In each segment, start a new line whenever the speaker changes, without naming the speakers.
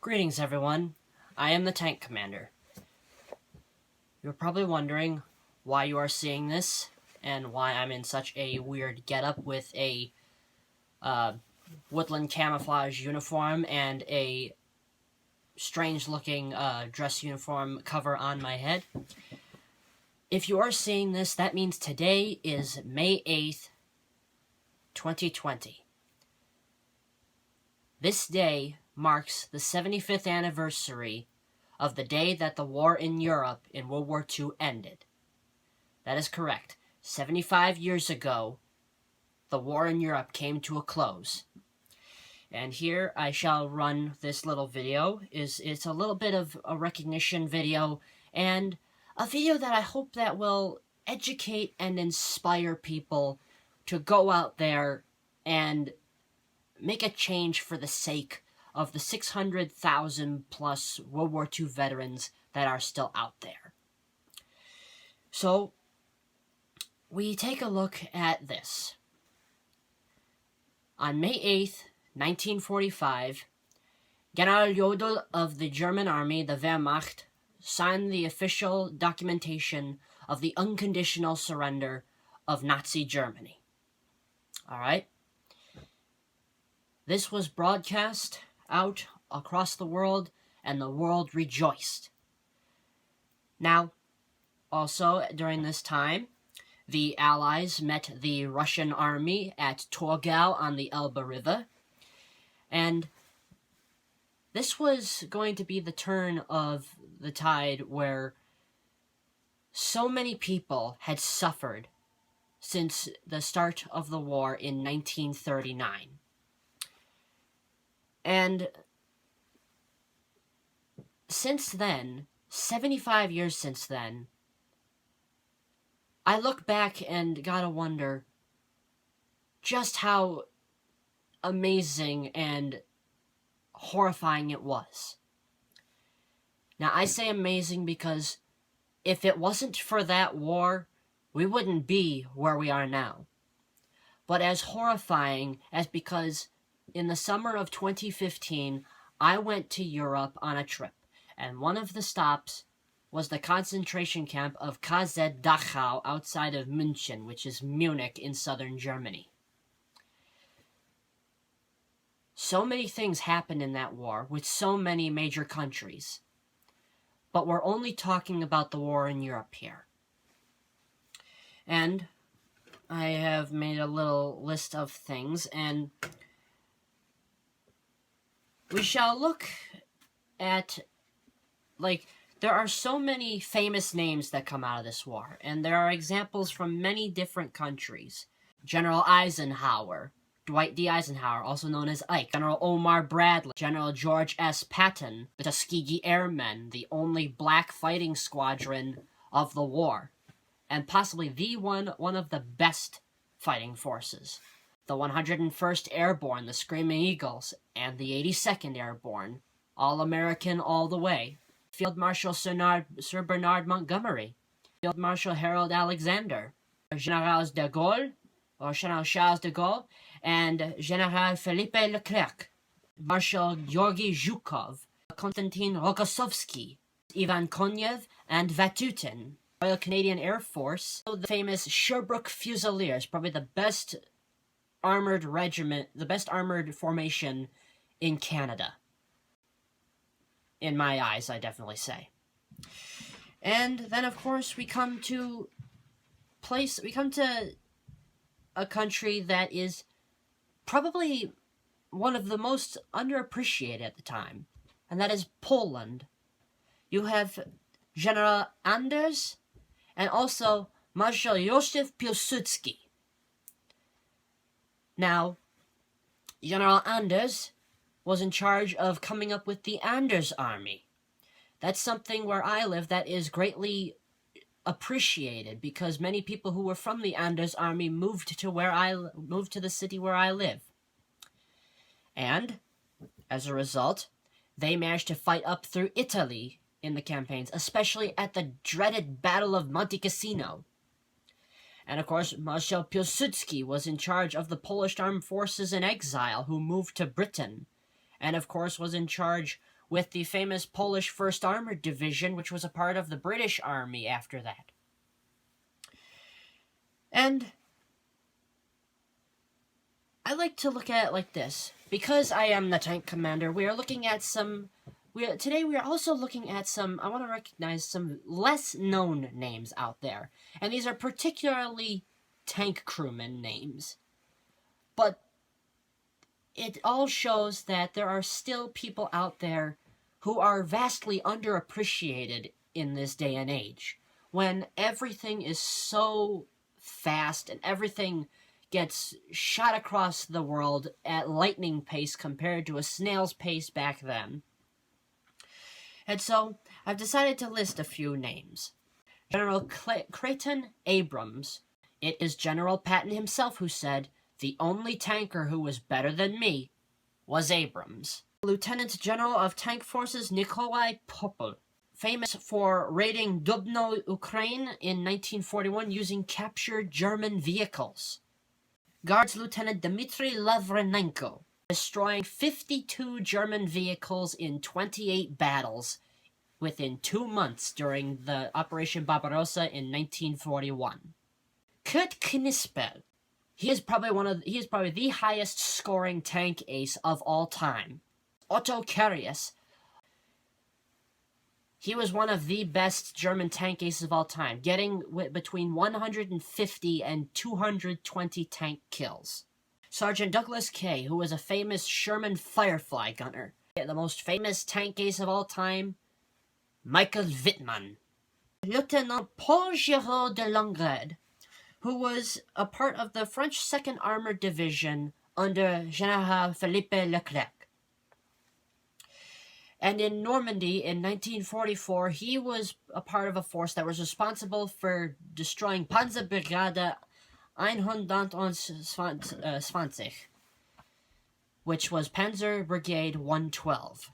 Greetings, everyone. I am the Tank Commander. You're probably wondering why you are seeing this and why I'm in such a weird getup with a woodland camouflage uniform and a strange-looking dress uniform cover on my head. If you are seeing this, that means today is May 8th, 2020. This day marks the 75th anniversary of the day that the war in Europe in World War II ended. That is correct. 75 years ago, the war in Europe came to a close. And here I shall run this little video. It's a little bit of a recognition video, and a video that I hope that will educate and inspire people to go out there and make a change for the sake of the 600,000 plus World War II veterans that are still out there. So, we take a look at this. On May 8th, 1945, General Jodl of the German army, the Wehrmacht, signed the official documentation of the unconditional surrender of Nazi Germany. Alright? This was broadcast out across the world, and the world rejoiced. Now, also during this time, the Allies met the Russian army at Torgau on the Elbe River, and this was going to be the turn of the tide where so many people had suffered since the start of the war in 1939. And since then, 75 years since then, I look back and gotta wonder just how amazing and horrifying it was. Now, I say amazing because if it wasn't for that war, we wouldn't be where we are now. But as horrifying as because in the summer of 2015, I went to Europe on a trip, and one of the stops was the concentration camp of KZ Dachau outside of München, which is Munich in southern Germany. So many things happened in that war with so many major countries, but we're only talking about the war in Europe here. And I have made a little list of things, and we shall look at, there are so many famous names that come out of this war, and there are examples from many different countries. General Eisenhower, Dwight D. Eisenhower, also known as Ike, General Omar Bradley, General George S. Patton, the Tuskegee Airmen, the only black fighting squadron of the war, and possibly the one of the best fighting forces. The 101st Airborne, the Screaming Eagles, and the 82nd Airborne, all American all the way. Field Marshal Sir Bernard Montgomery, Field Marshal Harold Alexander, General de Gaulle, or General Charles de Gaulle, and General Philippe Leclerc, Marshal Georgy Zhukov, Konstantin Rokossovsky, Ivan Konev, and Vatutin. Royal Canadian Air Force, the famous Sherbrooke Fusiliers, probably the best armored regiment, the best armored formation in Canada. In my eyes, I definitely say. And then, of course, we come to a country that is probably one of the most underappreciated at the time, and that is Poland. You have General Anders and also Marshal Józef Piłsudski. Now, General Anders was in charge of coming up with the Anders Army. That's something where I live that is greatly appreciated because many people who were from the Anders Army moved to the city where I live. And, as a result, they managed to fight up through Italy in the campaigns, especially at the dreaded Battle of Monte Cassino. And of course, Marshal Piłsudski was in charge of the Polish armed forces in exile who moved to Britain, and of course was in charge with the famous Polish 1st Armored Division, which was a part of the British Army after that. And I like to look at it like this. Because I am the tank commander, we are looking at some... Today we are also looking at some... I want to recognize some less known names out there. And these are particularly tank crewman names. But it all shows that there are still people out there who are vastly underappreciated in this day and age. When everything is so fast and everything gets shot across the world at lightning pace compared to a snail's pace back then. And so, I've decided to list a few names. General Creighton Abrams. It is General Patton himself who said, "The only tanker who was better than me was Abrams." Lieutenant General of Tank Forces Nikolai Popel, famous for raiding Dubno, Ukraine in 1941 using captured German vehicles. Guards Lieutenant Dmitry Lavrenenko, destroying 52 German vehicles in 28 battles within 2 months during the Operation Barbarossa in 1941. Kurt Knispel. He is probably the highest scoring tank ace of all time. Otto Karius. He was one of the best German tank aces of all time, getting between 150 and 220 tank kills. Sergeant Douglas Kay, who was a famous Sherman Firefly gunner. The most famous tank ace of all time, Michael Wittmann. Lieutenant Paul Giraud de Langrade, who was a part of the French 2nd Armored Division under General Philippe Leclerc. And in Normandy in 1944, he was a part of a force that was responsible for destroying Panzerbrigade 120, which was Panzer Brigade 112.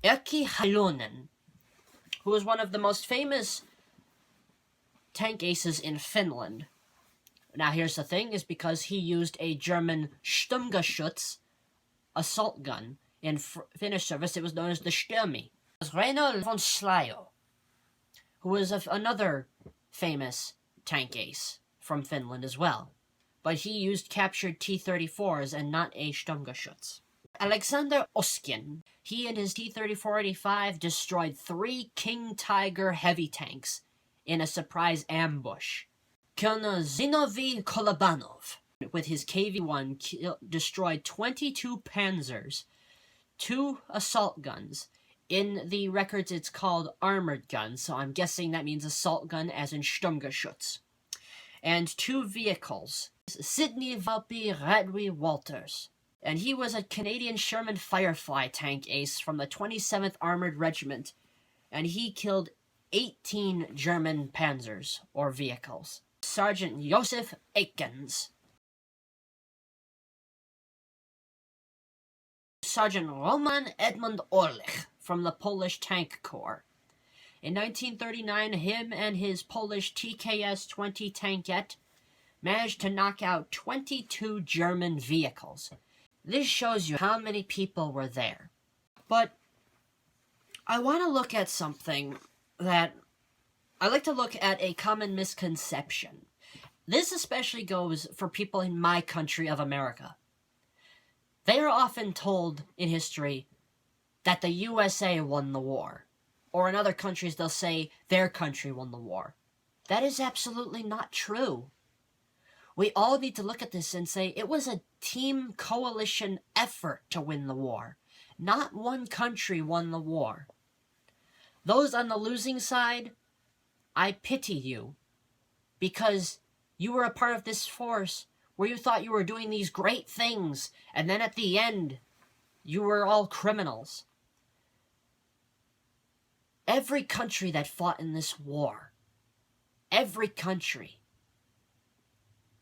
Erkki Halonen, who was one of the most famous tank aces in Finland. Now here's the thing, is because he used a German Sturmgeschütz assault gun. In Finnish service, it was known as the Stürmi. Reinhold von Schleio, who was another famous tank ace from Finland as well. But he used captured T-34s and not a Sturmgeschütz. Alexander Oskin. He and his T-34-85 destroyed 3 King Tiger heavy tanks in a surprise ambush. Colonel Zinovy Kolobanov, with his KV-1, destroyed 22 Panzers, 2 assault guns. In the records, it's called armored gun, so I'm guessing that means assault gun as in Sturmgeschütz. And 2 vehicles. Sidney Valpy Radwy Walters. And he was a Canadian Sherman Firefly tank ace from the 27th Armored Regiment, and he killed 18 German panzers, or vehicles. Sergeant Josef Aikens. Sergeant Roman Edmund Orlich from the Polish Tank Corps. In 1939, him and his Polish TKS-20 tankette managed to knock out 22 German vehicles. This shows you how many people were there. But I want to look at something that... I like to look at a common misconception. This especially goes for people in my country of America. They are often told in history that the USA won the war. Or in other countries, they'll say their country won the war. That is absolutely not true. We all need to look at this and say it was a team coalition effort to win the war. Not one country won the war. Those on the losing side, I pity you. Because you were a part of this force where you thought you were doing these great things, and then at the end, you were all criminals. Every country that fought in this war, every country,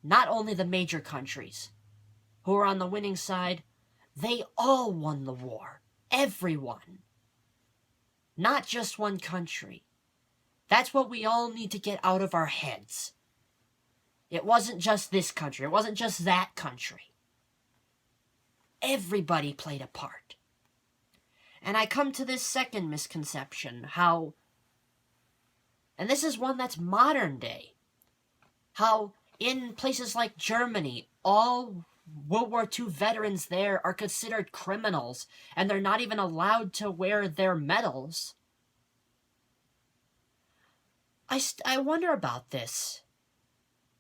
not only the major countries who were on the winning side, they all won the war. Everyone. Not just one country. That's what we all need to get out of our heads. It wasn't just this country. It wasn't just that country. Everybody played a part. And I come to this second misconception, how, and this is one that's modern day, how in places like Germany, all World War II veterans there are considered criminals, and they're not even allowed to wear their medals. I wonder about this.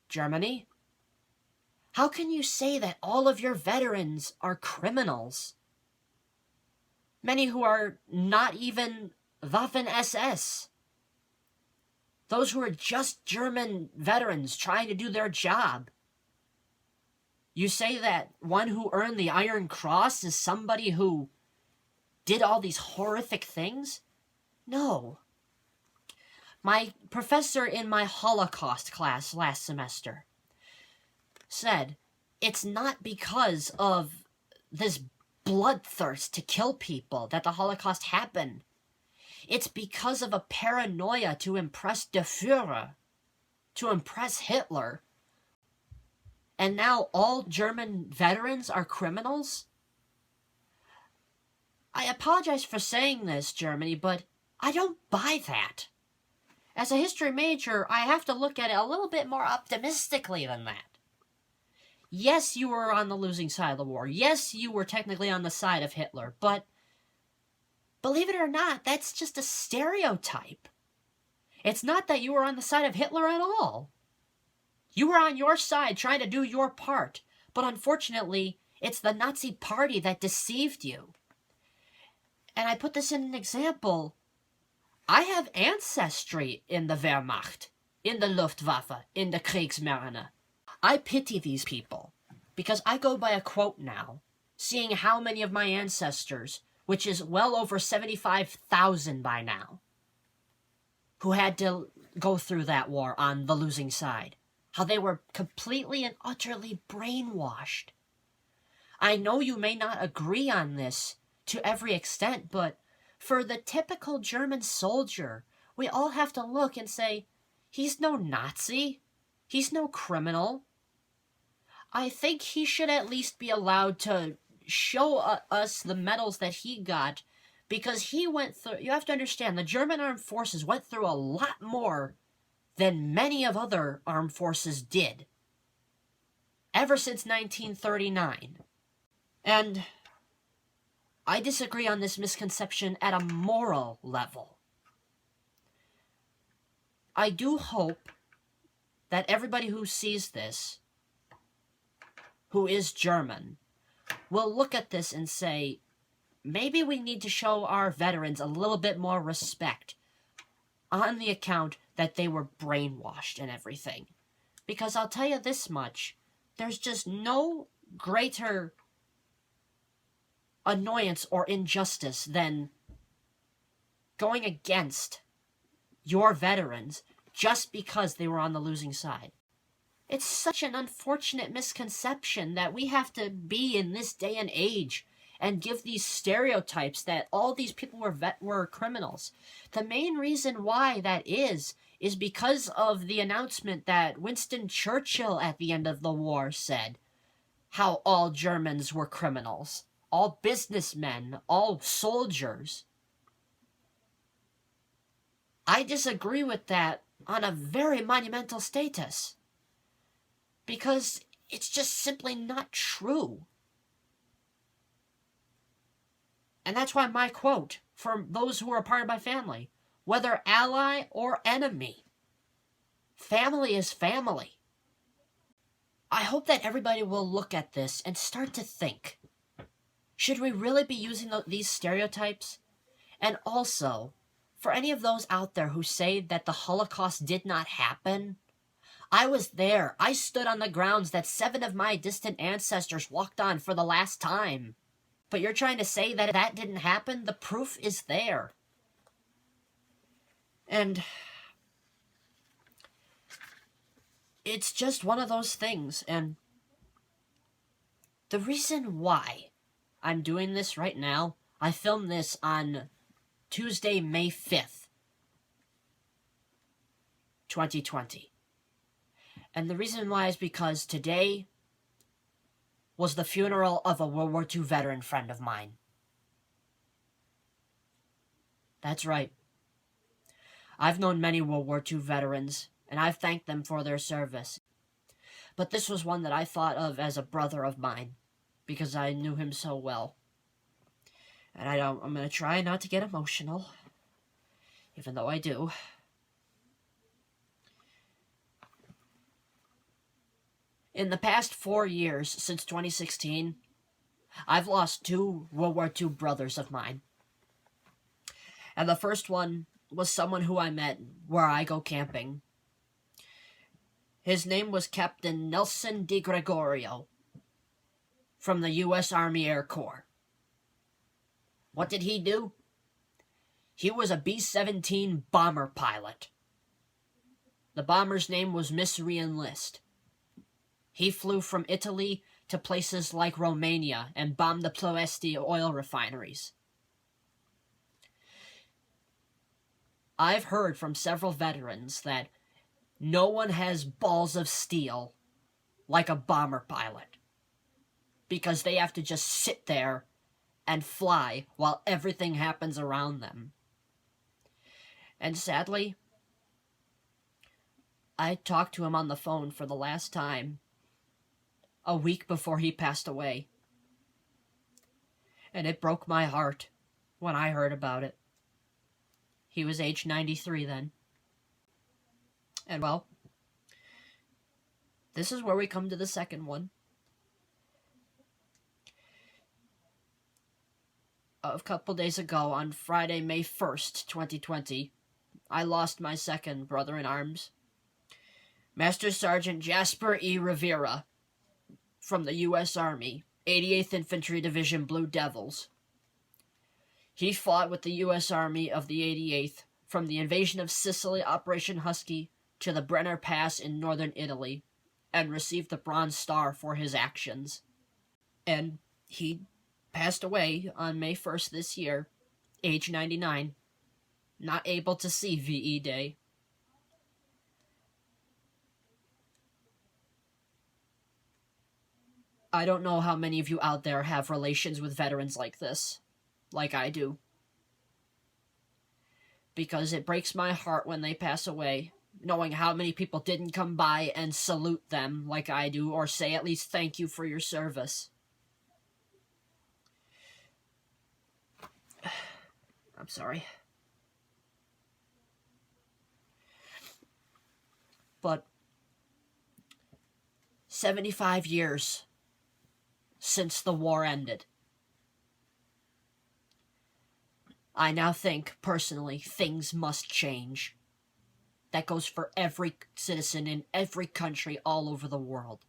Germany? How can you say that all of your veterans are criminals? Many who are not even Waffen-SS. Those who are just German veterans trying to do their job. You say that one who earned the Iron Cross is somebody who did all these horrific things? No. My professor in my Holocaust class last semester said, it's not because of this bloodthirst to kill people that the Holocaust happened. It's because of a paranoia to impress the Führer, to impress Hitler. And now all German veterans are criminals? I apologize for saying this, Germany, but I don't buy that. As a history major, I have to look at it a little bit more optimistically than that. Yes, you were on the losing side of the war. Yes, you were technically on the side of Hitler, but believe it or not, that's just a stereotype. It's not that you were on the side of Hitler at all. You were on your side trying to do your part, but unfortunately, it's the Nazi party that deceived you. And I put this in an example. I have ancestry in the Wehrmacht, in the Luftwaffe, in the Kriegsmarine. I pity these people, because I go by a quote now, seeing how many of my ancestors, which is well over 75,000 by now, who had to go through that war on the losing side, how they were completely and utterly brainwashed. I know you may not agree on this to every extent, but for the typical German soldier, we all have to look and say, he's no Nazi, he's no criminal. I think he should at least be allowed to show us the medals that he got, because he went through, you have to understand, the German armed forces went through a lot more than many of other armed forces did, ever since 1939. And I disagree on this misconception at a moral level. I do hope that everybody who sees this, who is German, will look at this and say, maybe we need to show our veterans a little bit more respect on the account that they were brainwashed and everything. Because I'll tell you this much, there's just no greater annoyance or injustice than going against your veterans just because they were on the losing side. It's such an unfortunate misconception that we have to be in this day and age and give these stereotypes that all these people were criminals. The main reason why that is because of the announcement that Winston Churchill at the end of the war said, how all Germans were criminals, all businessmen, all soldiers. I disagree with that on a very monumental status, because it's just simply not true. And that's why my quote, for those who are a part of my family, whether ally or enemy, family is family. I hope that everybody will look at this and start to think, should we really be using these stereotypes? And also, for any of those out there who say that the Holocaust did not happen, I was there. I stood on the grounds that 7 of my distant ancestors walked on for the last time. But you're trying to say that that didn't happen? The proof is there. And it's just one of those things. And the reason why I'm doing this right now, I filmed this on Tuesday, May 5th, 2020. And the reason why is because today was the funeral of a World War II veteran friend of mine. That's right. I've known many World War II veterans, and I've thanked them for their service. But this was one that I thought of as a brother of mine, because I knew him so well. And I'm going to try not to get emotional, even though I do. In the past 4 years, since 2016, I've lost 2 World War II brothers of mine. And the first one was someone who I met where I go camping. His name was Captain Nelson DiGregorio from the U.S. Army Air Corps. What did he do? He was a B-17 bomber pilot. The bomber's name was Miss Re-Enlist. He flew from Italy to places like Romania and bombed the Ploesti oil refineries. I've heard from several veterans that no one has balls of steel like a bomber pilot, because they have to just sit there and fly while everything happens around them. And sadly, I talked to him on the phone for the last time a week before he passed away. And it broke my heart when I heard about it. He was age 93 then. And well, this is where we come to the second one. A couple days ago, on Friday, May 1st, 2020, I lost my second brother in arms, Master Sergeant Jasper E. Rivera, from the U.S. Army, 88th Infantry Division Blue Devils. He fought with the U.S. Army of the 88th from the invasion of Sicily, Operation Husky, to the Brenner Pass in northern Italy, and received the Bronze Star for his actions. And he passed away on May 1st this year, age 99, not able to see VE Day. I don't know how many of you out there have relations with veterans like this, like I do. Because it breaks my heart when they pass away, knowing how many people didn't come by and salute them like I do, or say at least thank you for your service. I'm sorry. But 75 years since the war ended. I now think, personally, things must change. That goes for every citizen in every country all over the world.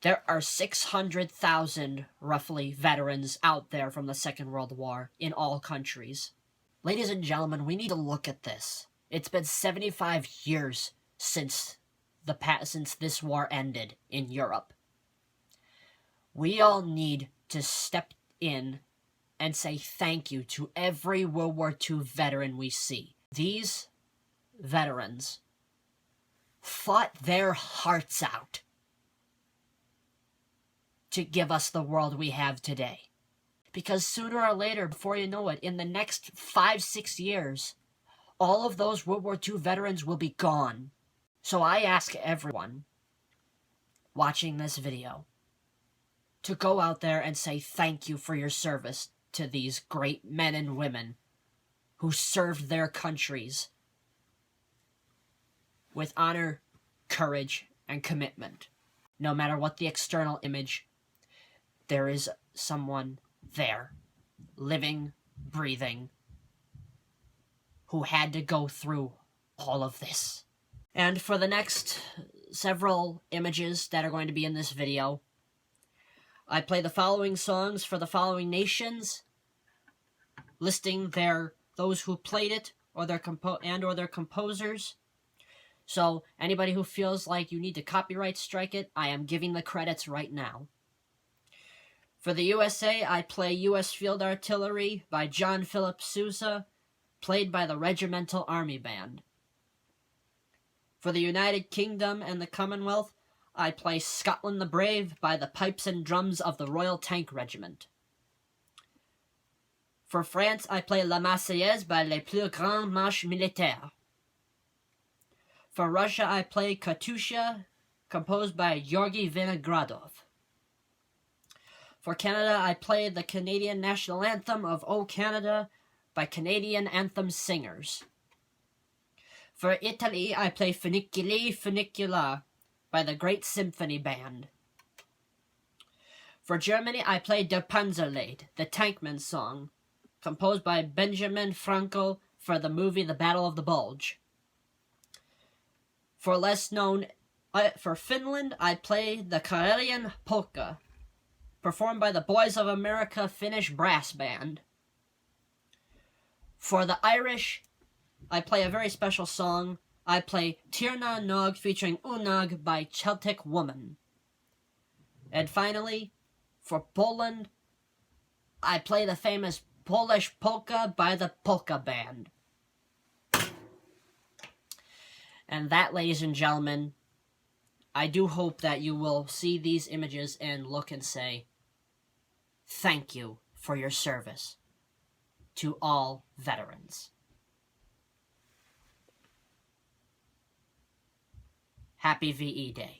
There are 600,000, roughly, veterans out there from the Second World War in all countries. Ladies and gentlemen, we need to look at this. It's been 75 years since this war ended in Europe. We all need to step in and say thank you to every World War II veteran we see. These veterans fought their hearts out to give us the world we have today. Because sooner or later, before you know it, in the next 5-6 years, all of those World War II veterans will be gone. So I ask everyone watching this video to go out there and say thank you for your service to these great men and women who served their countries with honor, courage, and commitment. No matter what the external image, there is someone there, living, breathing, who had to go through all of this. And for the next several images that are going to be in this video, I play the following songs for the following nations, listing those who played it or their composers. So anybody who feels like you need to copyright strike it, I am giving the credits right now. For the USA, I play U.S. Field Artillery by John Philip Sousa, played by the Regimental Army Band. For the United Kingdom and the Commonwealth, I play Scotland the Brave by the Pipes and Drums of the Royal Tank Regiment. For France, I play La Marseillaise by Les Plus Grands Marches Militaires. For Russia, I play Katusha, composed by Georgy Vinogradov. For Canada, I play the Canadian National Anthem of O Canada by Canadian Anthem Singers. For Italy, I play Funiculi Funicula by the Great Symphony Band. For Germany, I play Der Panzerlied, the Tankman Song, composed by Benjamin Frankel for the movie The Battle of the Bulge. For Finland, I play the Karelian Polka, performed by the Boys of America Finnish Brass Band. For the Irish, I play a very special song. I play Tirna Nog featuring Unag by Celtic Woman. And finally, for Poland, I play the famous Polish Polka by the Polka Band. And that, ladies and gentlemen, I do hope that you will see these images and look and say, thank you for your service to all veterans. Happy VE Day.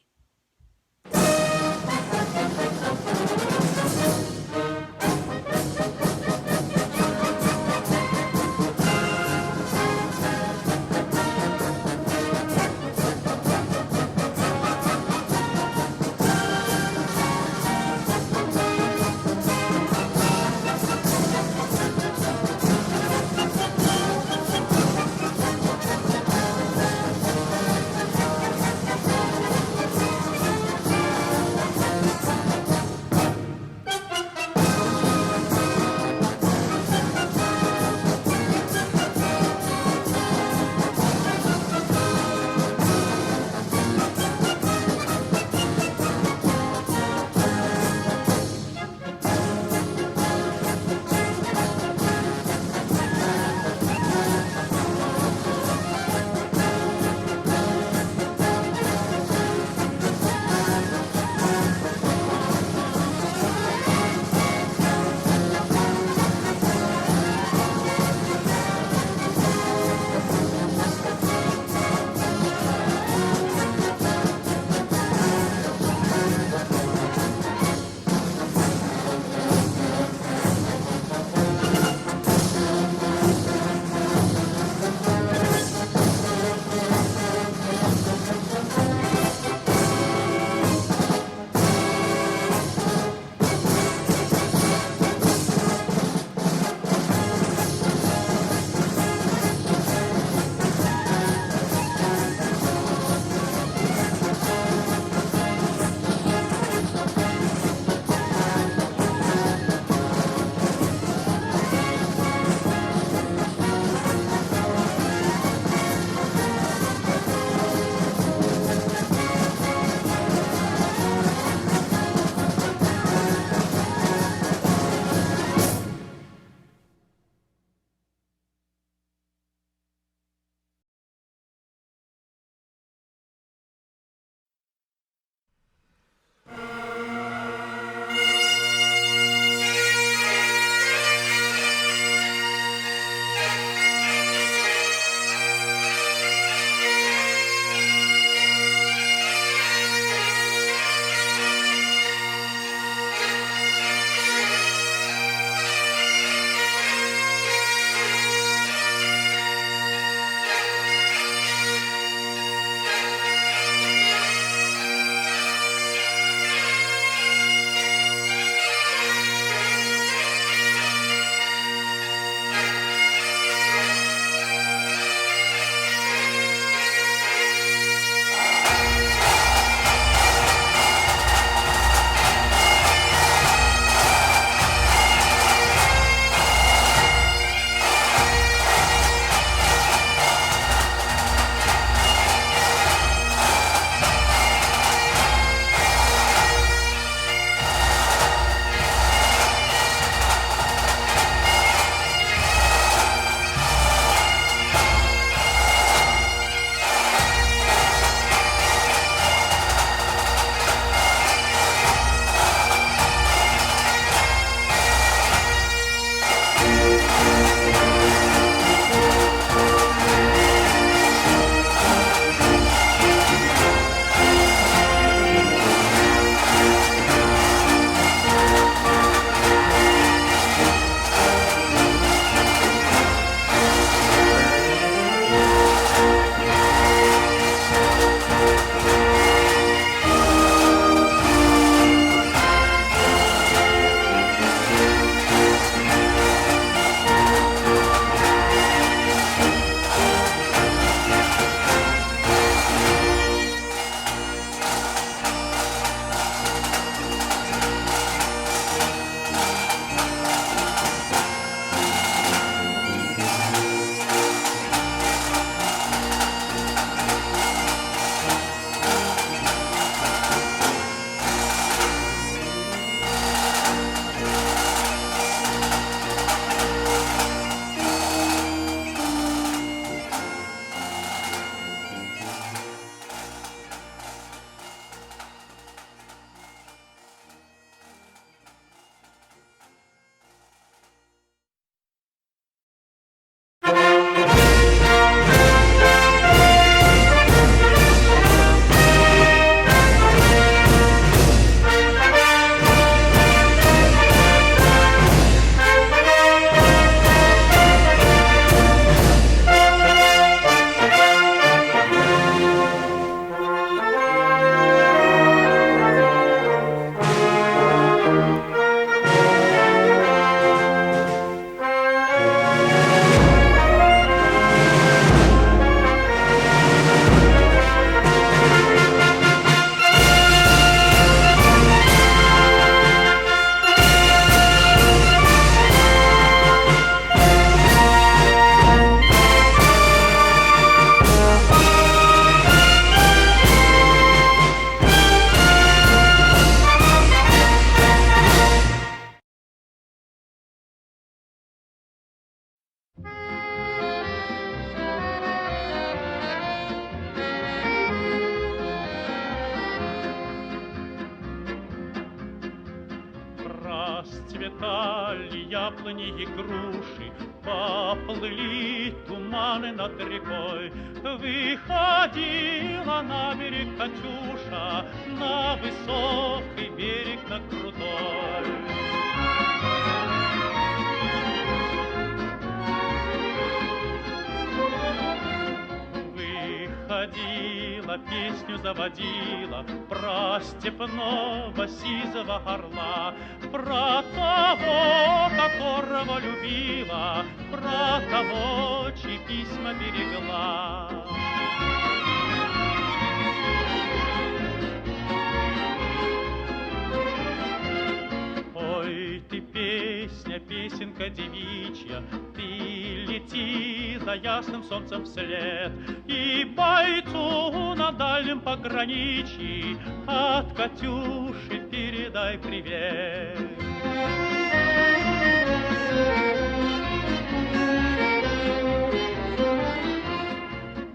расцветали яблони и груши, поплыли туманы над рекой. Выходила на берег Катюша, на высокий берег, на крутой. Выходила, песню заводила про степного сизого орла, про того, которого любила, про того, чьи письма берегла. Ой, ты песня, песенка девичья, ты лети за ясным солнцем вслед, и бойцу на дальнем пограничье от Катюши передай привет.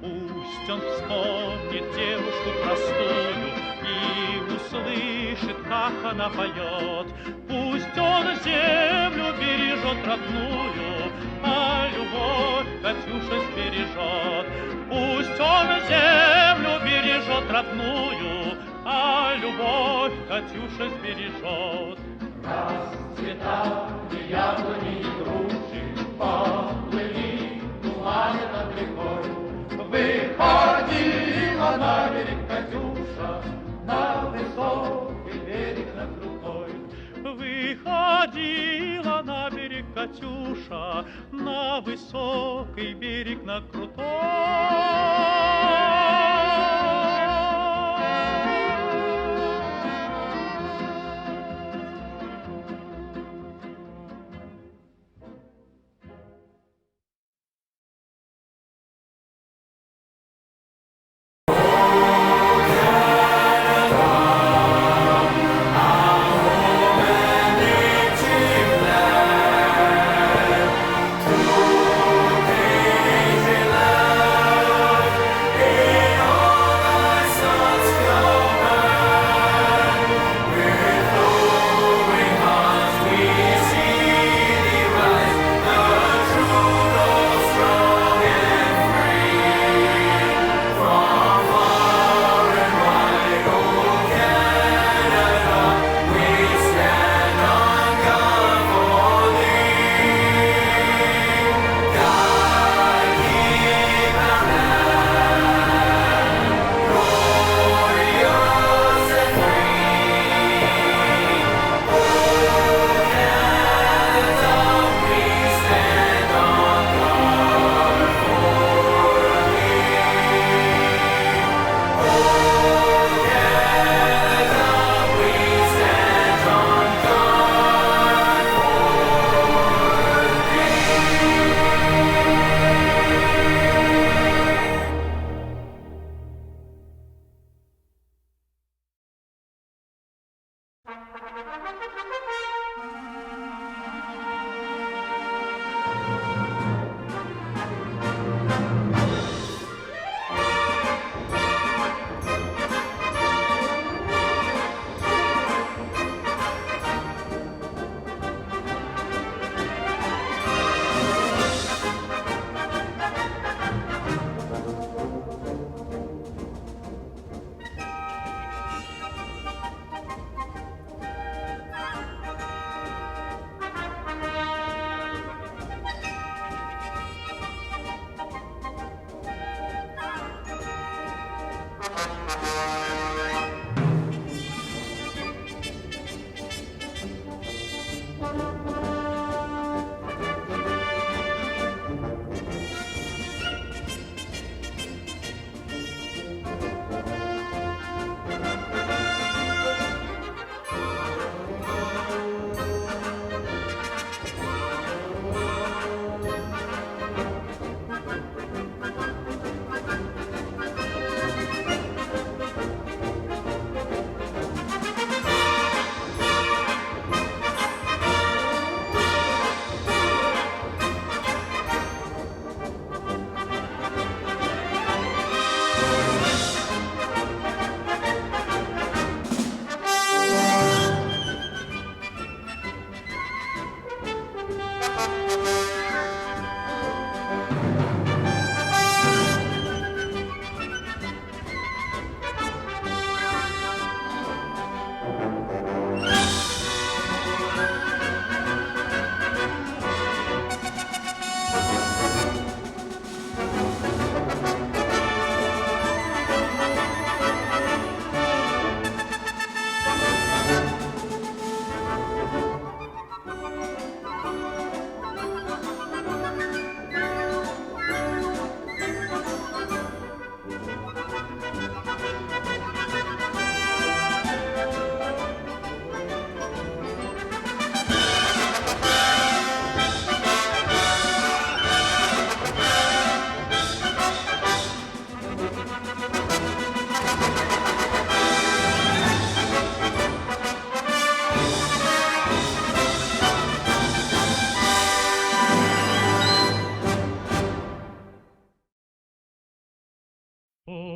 Пусть он вспомнит девушку простую и услышит, как она поет. Пусть он землю бережет родную, а любовь Катюша сбережет. Пусть он землю бережет родную, а любовь Катюша сбережет. Расцветали яблони и груши, поплыли туманы над рекой. Выходила на берег Катюша, на высокий берег, на крутой. Выходила на берег Катюша, на высокий берег, на крутой.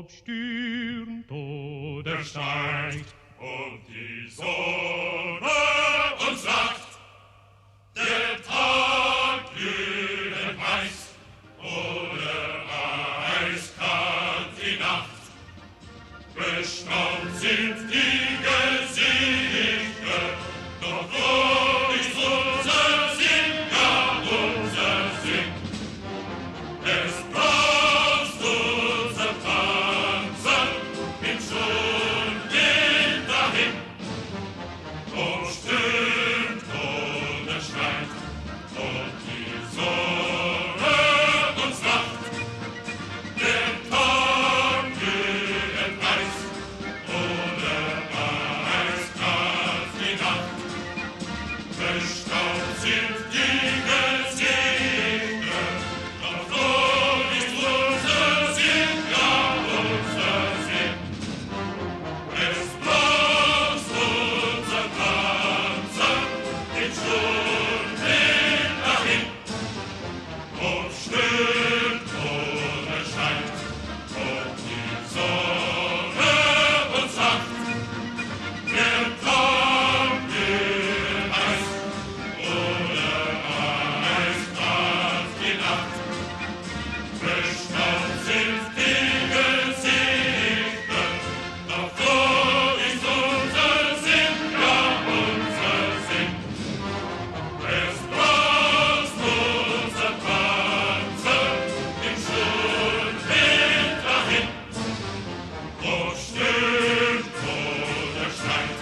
obstürmt oder steigt,
und die Sonne uns sagt, der Tag glühend heiß oder eiskalt die Nacht. Bestaunt sind die Gesichter, doch wo ist unser Sinn, ja unser Sinn. Es braucht unser Tanzen im Sonnenwind dahin, ob stürmt oder schneit, und die Sonne uns lacht. Der Tag glühend heiß oder eiskalt die Nacht. Bestaunt sind die Gesichter, doch so ist unser Sinn, ja unser Sinn. Es braucht unser Tanzen in Sonnenwind dahin, ob stürmt oder scheint, ob die Sonne uns lacht. Der Tag glühend heiß oder eiskalt die Nacht. Bestaunt sind die Gesichter, doch wo ist unser Sinn, ja unser Sinn. Es braucht unser Tanzen im Sonnenwind dahin, ob stürmt oder schneit,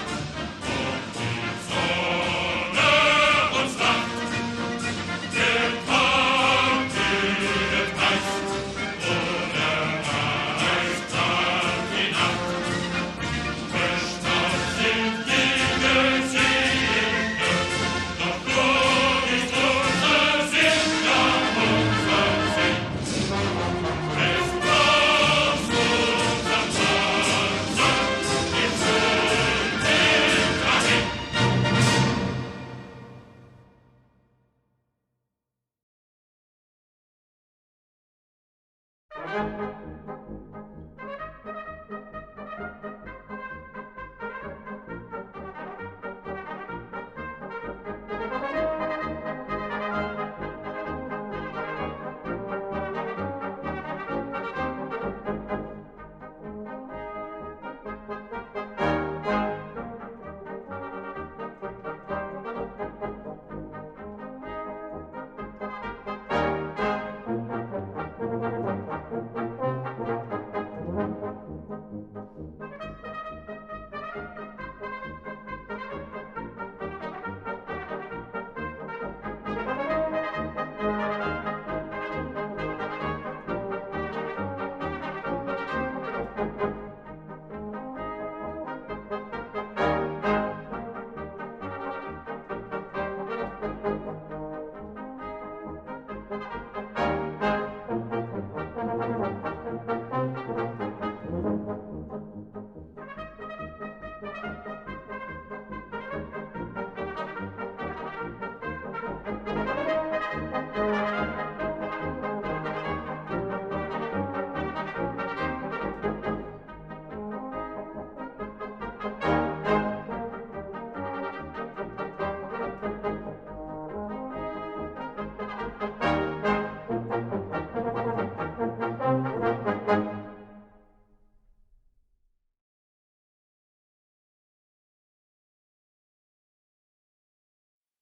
ob die Sonne uns lacht. Der Tag glühend heiß oder eiskalt die Nacht. Bestaunt sind die Gesichter, doch wo ist unser Sinn, ja unser Sinn. Es braucht unser Tanzen im Sonnenwind dahin.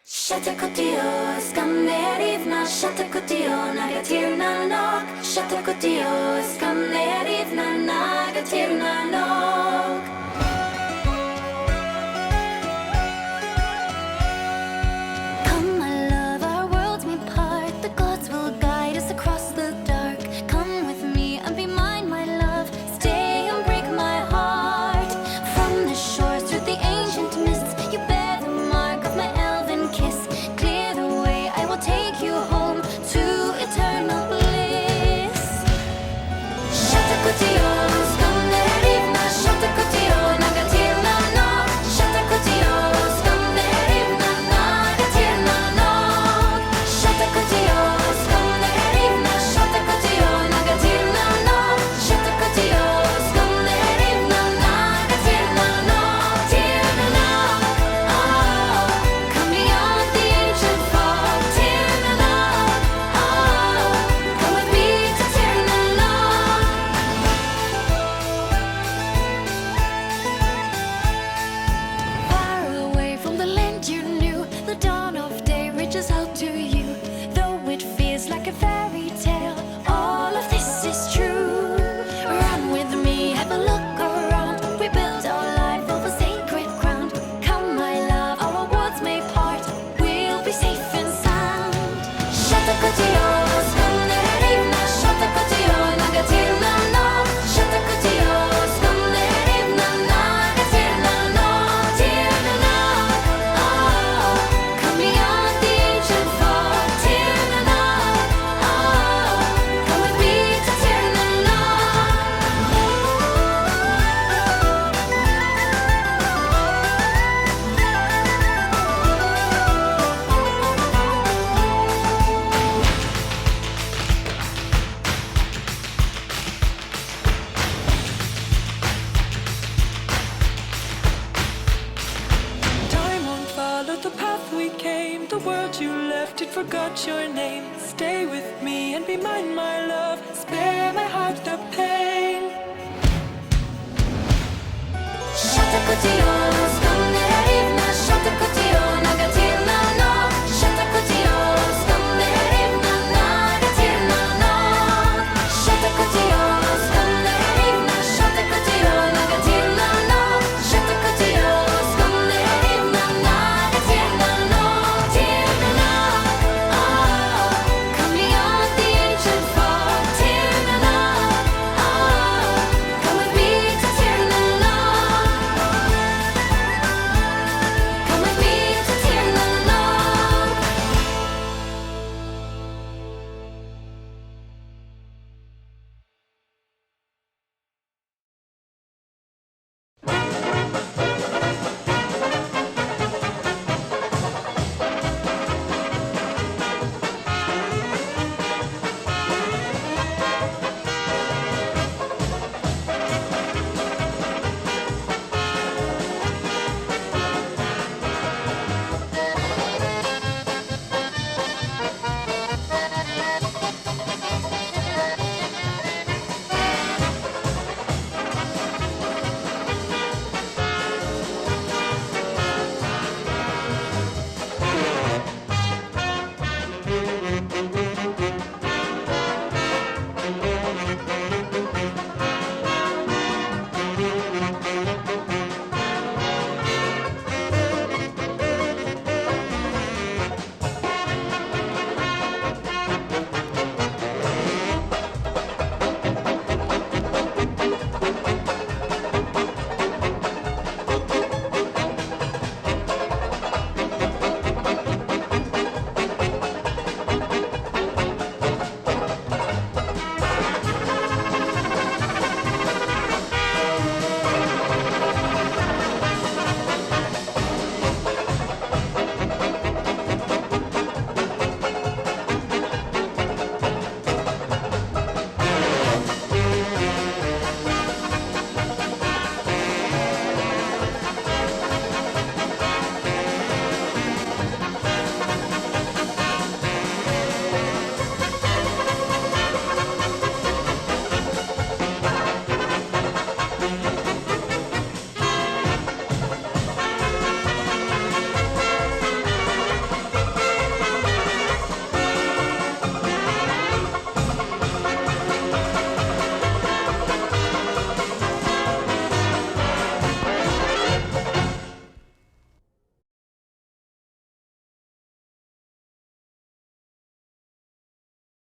Shatakudio, skamnerivna, shatakudio, nagatirna nog. Shatakudio, skamnerivna, nagatirna nog. Come, my love, our worlds may part. The gods will guide us across the dark. Come with me and be mine, my love. Stay and break my heart. From the shores through the ancient mists, you bear the mark of my elven kiss. Clear the way, I will take you home to eternal bliss. Shatakudio, skamnerivna,
forgot your name. Stay with me and be mine, my love. Spare my heart the pain.
Shut up,